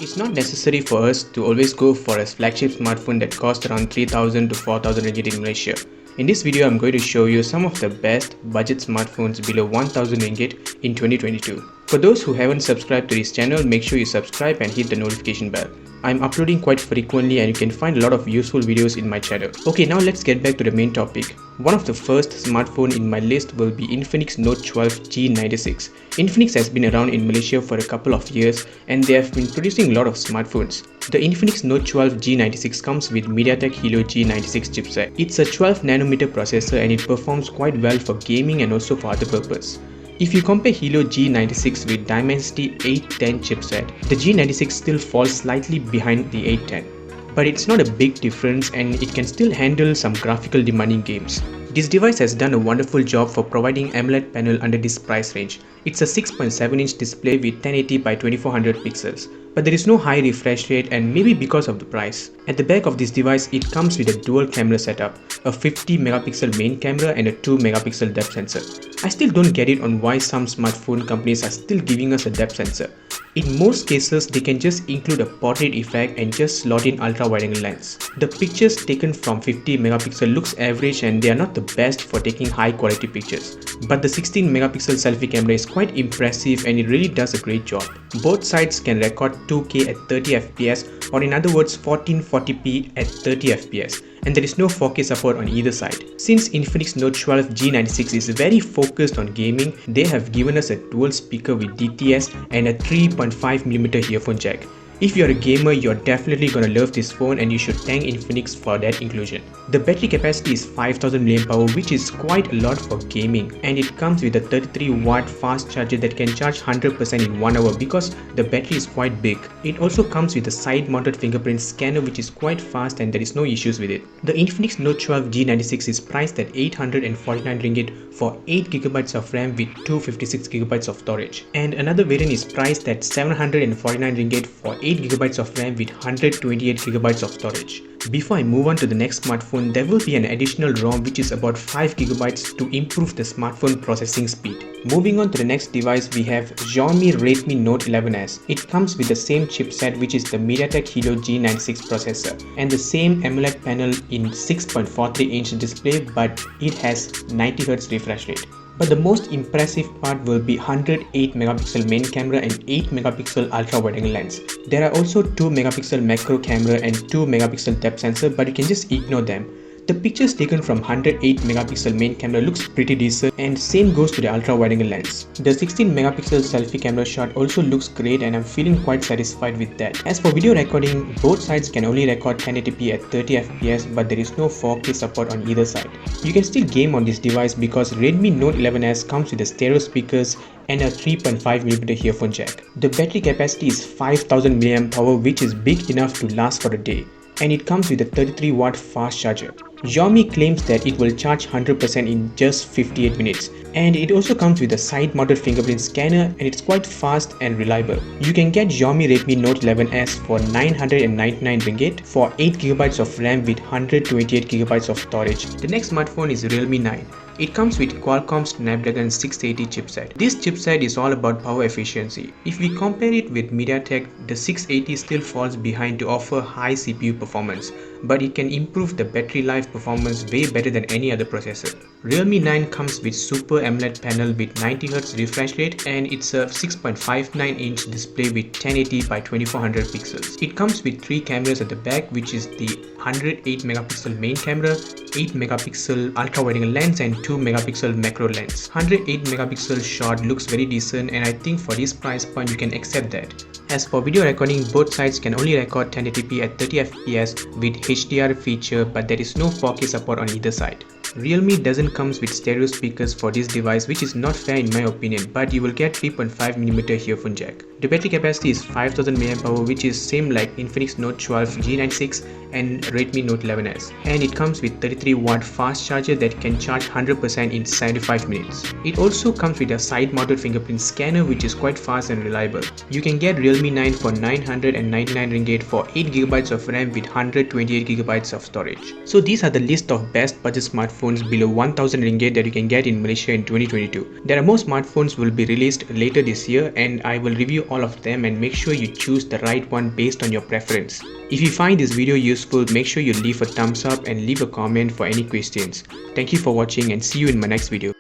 It's not necessary for us to always go for a flagship smartphone that costs around 3000 to 4000 ringgit in Malaysia. In this video, I'm going to show you some of the best budget smartphones below 1000 ringgit in 2022. For those who haven't subscribed to this channel, make sure you subscribe and hit the notification bell. I'm uploading quite frequently and you can find a lot of useful videos in my channel. Okay, now let's get back to the main topic. One of the first smartphone in my list will be Infinix Note 12 G96. Infinix has been around in Malaysia for a couple of years and they have been producing a lot of smartphones. The Infinix Note 12 G96 comes with MediaTek Helio G96 chipset. It's a 12nm processor and it performs quite well for gaming and also for other purpose. If you compare Helio G96 with Dimensity 810 chipset, the G96 still falls slightly behind the 810. But it's not a big difference and it can still handle some graphical demanding games. This device has done a wonderful job for providing AMOLED panel under this price range. It's a 6.7-inch display with 1080 by 2400 pixels. But there is no high refresh rate and maybe because of the price. At the back of this device, it comes with a dual camera setup, a 50 megapixel main camera and a 2 megapixel depth sensor. I still don't get it on why some smartphone companies are still giving us a depth sensor. In most cases, they can just include a portrait effect and just slot in ultra wide angle lens. The pictures taken from 50 megapixel looks average and they are not the best for taking high quality pictures. But the 16 megapixel selfie camera is quite impressive and it really does a great job. Both sides can record 2K at 30 fps or in other words 1440p at 30 fps. And there is no 4K support on either side. Since Infinix Note 12 G96 is very focused on gaming, they have given us a dual speaker with DTS and a 3.5mm earphone jack. If you're a gamer, you're definitely gonna love this phone and you should thank Infinix for that inclusion. The battery capacity is 5000 mAh, which is quite a lot for gaming, and it comes with a 33-watt fast charger that can charge 100% in 1 hour because the battery is quite big. It also comes with a side-mounted fingerprint scanner which is quite fast and there is no issues with it. The Infinix Note 12 G96 is priced at 849 ringgit for 8GB of RAM with 256GB of storage. And another variant is priced at 749 ringgit for 8GB of RAM with 128GB of storage. Before I move on to the next smartphone, there will be an additional ROM which is about 5GB to improve the smartphone processing speed. Moving on to the next device, we have Xiaomi Redmi Note 11s. It comes with the same chipset which is the MediaTek Helio G96 processor and the same AMOLED panel in 6.43-inch display, but it has 90Hz refresh rate. But the most impressive part will be 108 megapixel main camera and 8 megapixel ultra wide angle lens. There are also 2 megapixel macro camera and 2 megapixel depth sensor, but you can just ignore them. The pictures taken from 108 megapixel main camera looks pretty decent and same goes to the ultra wide angle lens. The 16 megapixel selfie camera shot also looks great and I'm feeling quite satisfied with that. As for video recording, both sides can only record 1080p at 30 fps but there is no 4K support on either side. You can still game on this device because Redmi Note 11s comes with the stereo speakers and a 3.5mm earphone jack. The battery capacity is 5000 mAh, which is big enough to last for a day, and it comes with a 33-watt fast charger. Xiaomi claims that it will charge 100% in just 58 minutes, and it also comes with a side-mounted fingerprint scanner and it's quite fast and reliable. You can get Xiaomi Redmi Note 11s for 999 ringgit for 8GB of RAM with 128GB of storage. The next smartphone is Realme 9. It comes with Qualcomm Snapdragon 680 chipset. This chipset is all about power efficiency. If we compare it with MediaTek, the 680 still falls behind to offer high CPU performance, but it can improve the battery life performance way better than any other processor. Realme 9 comes with Super AMOLED panel with 90Hz refresh rate and it's a 6.59-inch display with 1080 by 2400 pixels. It comes with 3 cameras at the back, which is the 108 megapixel main camera, 8 megapixel ultra wide angle lens and 2 megapixel macro lens. 108 megapixel shot looks very decent and I think for this price point you can accept that. As for video recording, both sides can only record 1080p at 30 fps with HDR feature, but there is no 4K support on either side. Realme doesn't come with stereo speakers for this device, which is not fair in my opinion, but you will get 3.5mm earphone jack. The battery capacity is 5000 mAh, which is same like Infinix Note 12 G96, and Redmi Note 11s, and it comes with 33-watt fast charger that can charge 100% in 75 minutes. It also comes with a side-mounted fingerprint scanner which is quite fast and reliable. You can get Realme 9 for 999 ringgit for 8GB of RAM with 128GB of storage. So these are the list of best budget smartphones below 1000 ringgit that you can get in Malaysia in 2022. There are more smartphones will be released later this year, and I will review all of them and make sure you choose the right one based on your preference. If you find this video useful, make sure you leave a thumbs up and leave a comment for any questions. Thank you for watching and see you in my next video.